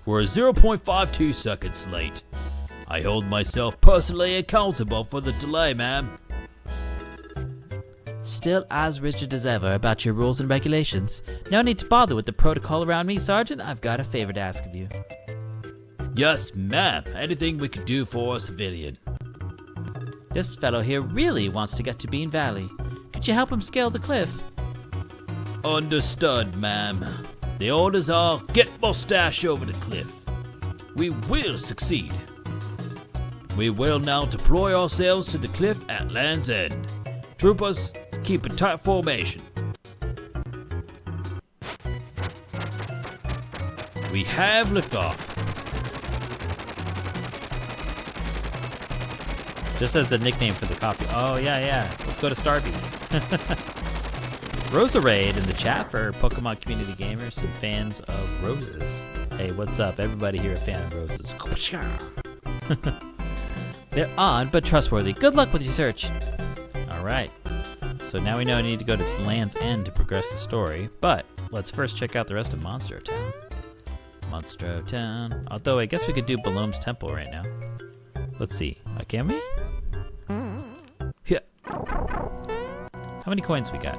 We're 0.52 seconds late. I hold myself personally accountable for the delay, ma'am. Still as rigid as ever about your rules and regulations. No need to bother with the protocol around me, Sergeant. I've got a favor to ask of you. Yes, ma'am. Anything we could do for a civilian. This fellow here really wants to get to Bean Valley. Could you help him scale the cliff? Understood, ma'am. The orders are, get Mustache over the cliff. We will succeed. We will now deploy ourselves to the cliff at Land's End. Troopers, keep a tight formation. We have liftoff. Just as a nickname for the coffee. Oh, yeah. Let's go to Starbies. Roserade in the chat for Pokemon community gamers and fans of roses. Hey, what's up? Everybody here a fan of roses. They're odd but trustworthy. Good luck with your search. All right. So now we know I need to go to Land's End to progress the story, but let's first check out the rest of Monster Town. Monster Town. Although I guess we could do Baloom's Temple right now. Let's see. Can we? Yeah. How many coins we got?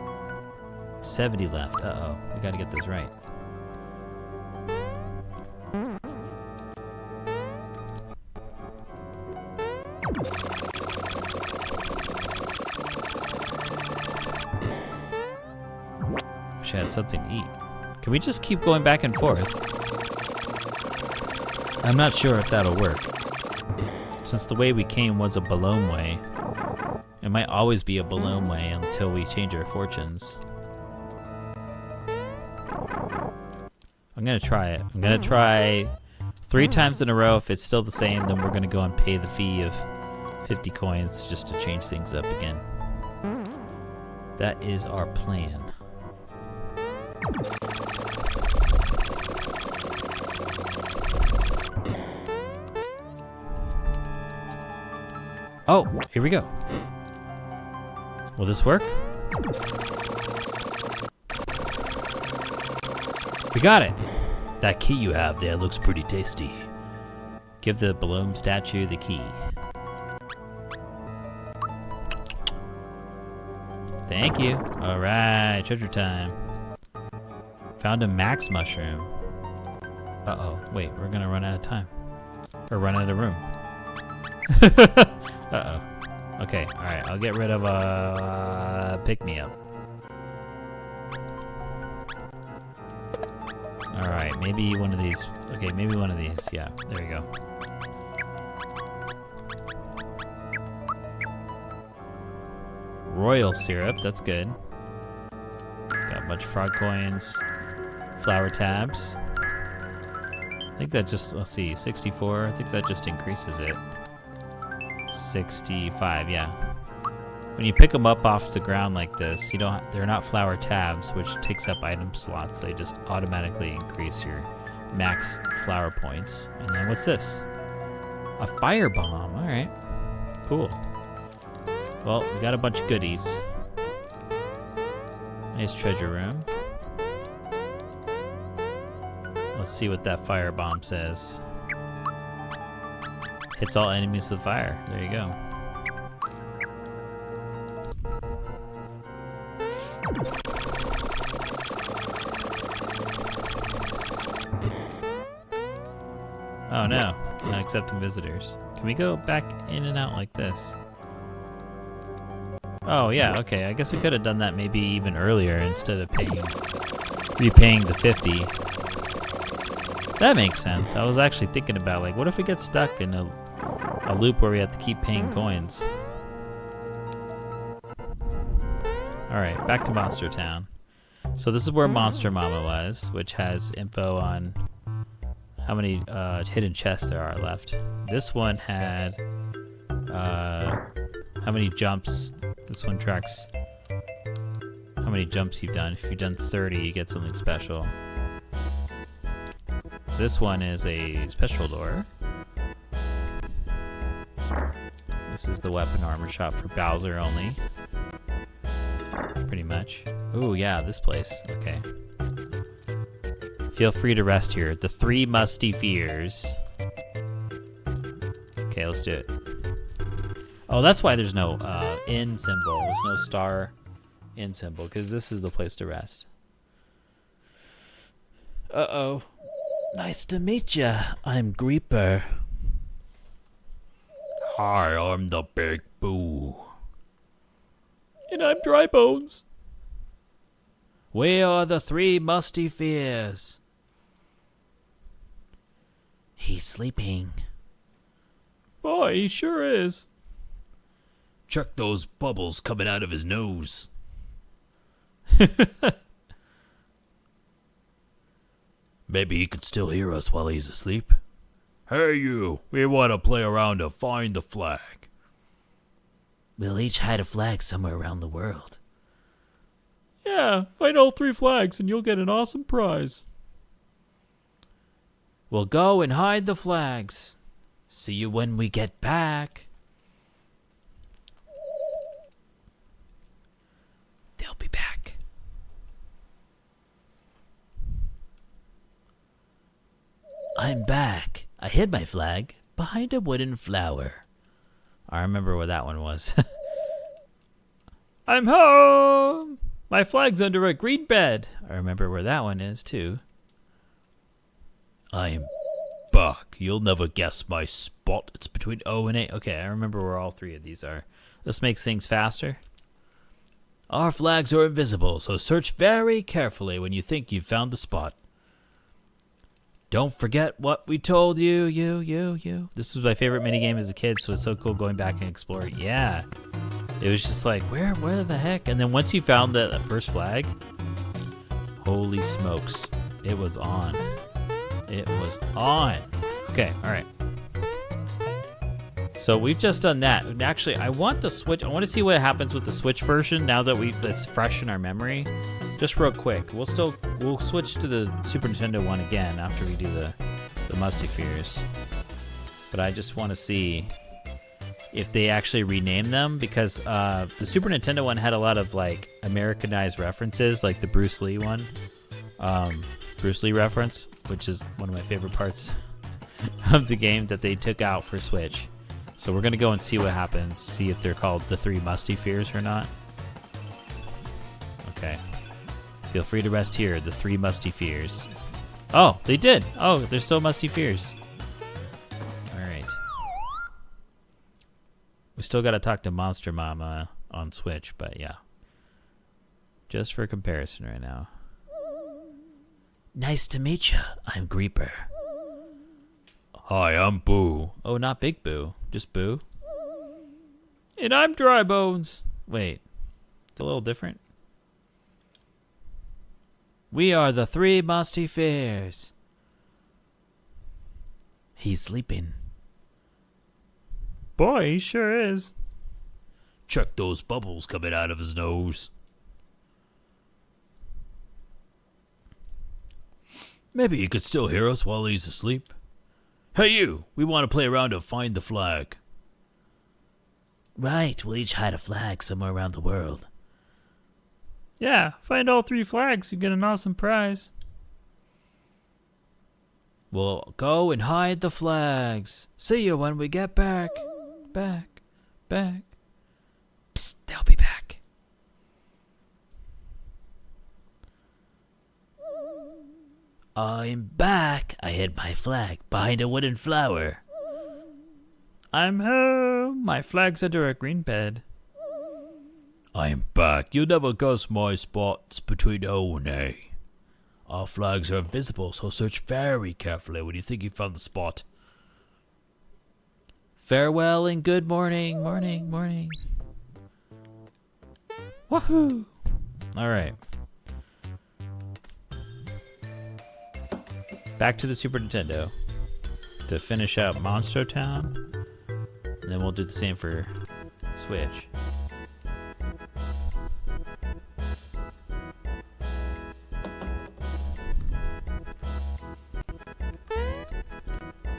70 left. Uh-oh. We gotta get this right. Wish I had something to eat. Can we just keep going back and forth? I'm not sure if that'll work. Since the way we came was a Baloom way, it might always be a Baloom way until we change our fortunes. I'm gonna try it. I'm gonna try 3 times in a row. If it's still the same, then we're gonna go and pay the fee of 50 coins just to change things up again. That is our plan. Oh, here we go. Will this work? We got it. That key you have there looks pretty tasty. Give the Baloom statue the key. Thank you. All right, treasure time. Found a max mushroom. Uh-oh, wait, we're gonna run out of time. Or run out of room. Uh-oh. Okay, all right, I'll get rid of pick-me-up. All right, maybe one of these. Okay, maybe one of these. Yeah, there you go. Royal syrup, that's good. Got a bunch of frog coins. flower tabs. I think that just, let's see, 64. I think that just increases it. 65, yeah. When you pick them up off the ground like this, they're not flower tabs, which takes up item slots. They just automatically increase your max flower points. And then what's this? A fire bomb. All right, cool. Well, we got a bunch of goodies. Nice treasure room. Let's see what that fire bomb says. Hits all enemies with fire. There you go. Oh no, not accepting visitors. Can we go back in and out like this? Oh yeah, okay. I guess we could have done that maybe even earlier instead of repaying the 50. That makes sense. I was actually thinking about, like, what if we get stuck in a loop where we have to keep paying coins? Alright, back to Monster Town. So this is where Monster Mama was, which has info on how many hidden chests there are left. This one had how many jumps. This one tracks how many jumps you've done. If you've done 30, you get something special. This one is a special door. This is the weapon armor shop for Bowser only. Pretty much. Ooh, yeah, this place. Okay. Feel free to rest here. The 3 musty fears. Okay, let's do it. Oh, that's why there's no inn symbol. There's no star inn symbol, because this is the place to rest. Uh-oh. Nice to meet ya. I'm Greeper. Hi, I'm the Big Boo. And I'm Dry Bones. We are the 3 musty fears. He's sleeping. Boy, he sure is. Check those bubbles coming out of his nose. Maybe he could still hear us while he's asleep. Hey you, we want to play around to find the flag. We'll each hide a flag somewhere around the world. Yeah, find all 3 flags and you'll get an awesome prize. We'll go and hide the flags. See you when we get back. They'll be back. I'm back. I hid my flag behind a wooden flower. I remember what that one was. I'm home. My flag's under a green bed. I remember where that one is, too. I'm back. You'll never guess my spot. It's between O and A. Okay, I remember where all 3 of these are. This makes things faster. Our flags are invisible, so search very carefully when you think you've found the spot. Don't forget what we told you, you. This was my favorite minigame as a kid, so it's so cool going back and exploring. Yeah. It was just like, where the heck? And then once you found the first flag, holy smokes, it was on. It was on. Okay, all right. So we've just done that. And actually, I want the Switch. I want to see what happens with the Switch version now that that's fresh in our memory. Just real quick, we'll switch to the Super Nintendo one again after we do the Musty Fears. But I just want to see if they actually rename them, because the Super Nintendo one had a lot of like Americanized references, like the Bruce Lee one, Bruce Lee reference, which is one of my favorite parts of the game that they took out for Switch. So we're gonna go and see what happens, see if they're called the 3 Musty Fears or not. Okay. Feel free to rest here, the 3 Musty Fears. Oh, they did. Oh, they're still Musty Fears. All right. We still got to talk to Monster Mama on Switch, but yeah. Just for comparison right now. Nice to meet ya. I'm Greeper. Hi, I'm Boo. Oh, not Big Boo. Just Boo. And I'm Dry Bones. Wait. It's a little different. We are the three musketeers. He's sleeping. Boy, he sure is. Check those bubbles coming out of his nose. Maybe he could still hear us while he's asleep. Hey you, we want to play around and find the flag. Right, we'll each hide a flag somewhere around the world. Yeah, find all 3 flags, you get an awesome prize. We'll go and hide the flags. See you when we get back. Back. Psst, they'll be back. I'm back. I hid my flag behind a wooden flower. I'm home. My flag's under a green bed. I'm back. You'll never guess my spots between O and A. Our flags are invisible, so search very carefully when you think you found the spot. Farewell and good morning. Morning. Woohoo! All right. Back to the Super Nintendo to finish out Monster Town, and then we'll do the same for Switch.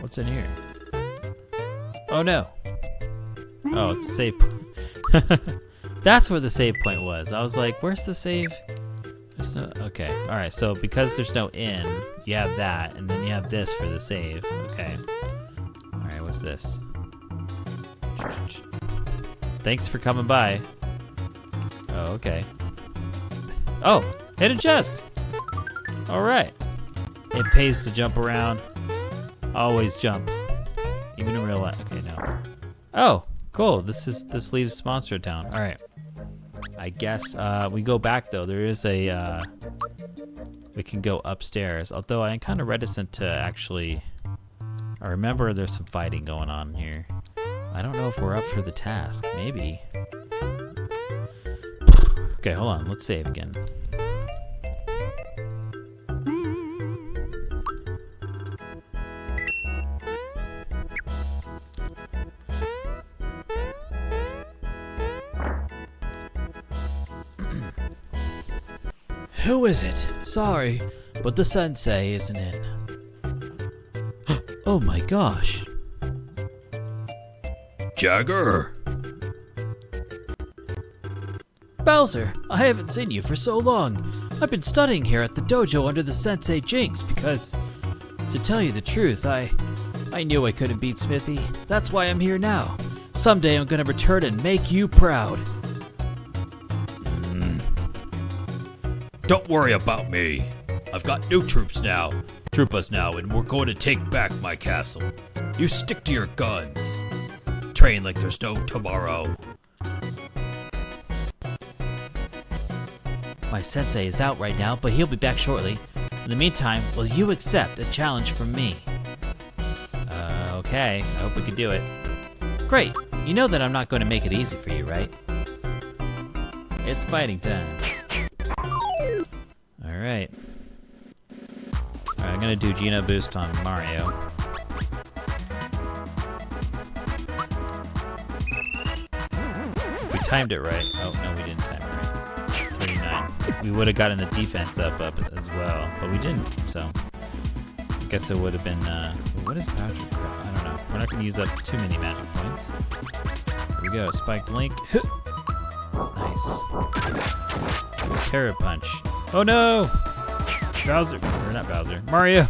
What's in here? Oh no! Oh, it's a save point. That's where the save point was. I was like, where's the save? There's no, okay, alright, so because there's no in, you have that, and then you have this for the save. Okay. Alright, what's this? Thanks for coming by. Oh, okay. Oh, hidden chest! Alright. It pays to jump around. Always jump. Even in real life. Okay, no. Oh, cool. This leaves Monster Town. Alright. I guess we go back though. There is a we can go upstairs. Although I'm kind of reticent to actually. I remember there's some fighting going on here. I don't know if we're up for the task. Maybe. Okay, hold on. Let's save again. Who is it? Sorry, but the sensei isn't in. Oh my gosh. Jagger! Bowser, I haven't seen you for so long. I've been studying here at the dojo under the sensei Jinx because, to tell you the truth, I knew I couldn't beat Smithy. That's why I'm here now. Someday I'm gonna return and make you proud. Don't worry about me. I've got new troopers now, and we're going to take back my castle. You stick to your guns. Train like there's no tomorrow. My sensei is out right now, but he'll be back shortly. In the meantime, will you accept a challenge from me? Okay. I hope we can do it. Great. You know that I'm not going to make it easy for you, right? It's fighting time. Alright. I'm gonna do Geno Boost on Mario. If we timed it right. Oh, no, we didn't time it right. 39. We would have gotten the defense up as well, but we didn't, so. I guess it would have been, what is Patrick Crow? I don't know. We're not gonna use up too many magic points. Here we go, Spiked Link. Nice. Terror Punch. Oh no! Bowser, or not Bowser, Mario!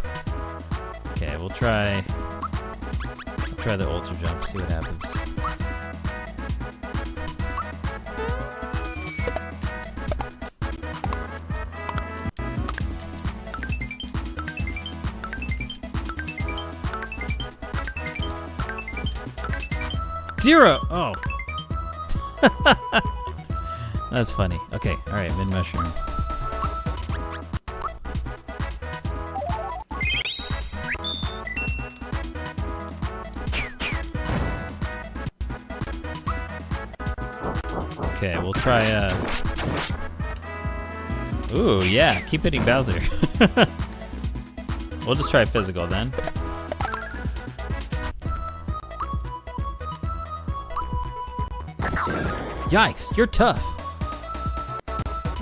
Okay, we'll try the Ultra Jump, see what happens. Zero! Oh. That's funny. Okay, alright, mid-mushroom. Okay, we'll try, Ooh, yeah, keep hitting Bowser. We'll just try physical then. Yikes, you're tough.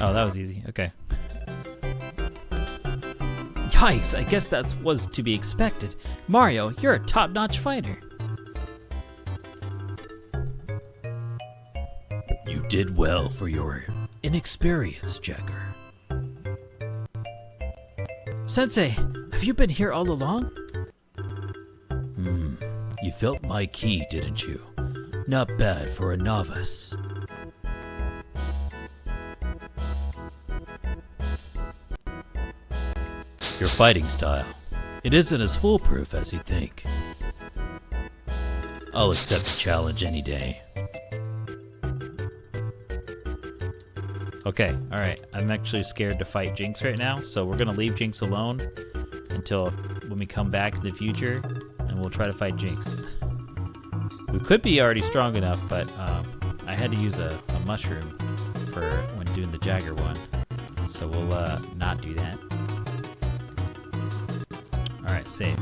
Oh, that was easy. Okay. Yikes, I guess that was to be expected. Mario, you're a top-notch fighter. You did well for your inexperience, Checker. Sensei, have you been here all along? You felt my key, didn't you? Not bad for a novice. Your fighting style. It isn't as foolproof as you think. I'll accept the challenge any day. Okay, alright. I'm actually scared to fight Jinx right now, so we're gonna leave Jinx alone until when we come back in the future, and we'll try to fight Jinx. We could be already strong enough, but I had to use a mushroom for when doing the Jagger one, so we'll not do that. Alright, save.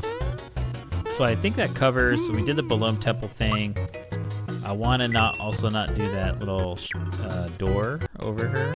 So I think that covers, so we did the Balloon Temple thing. I want to also not do that little door over her.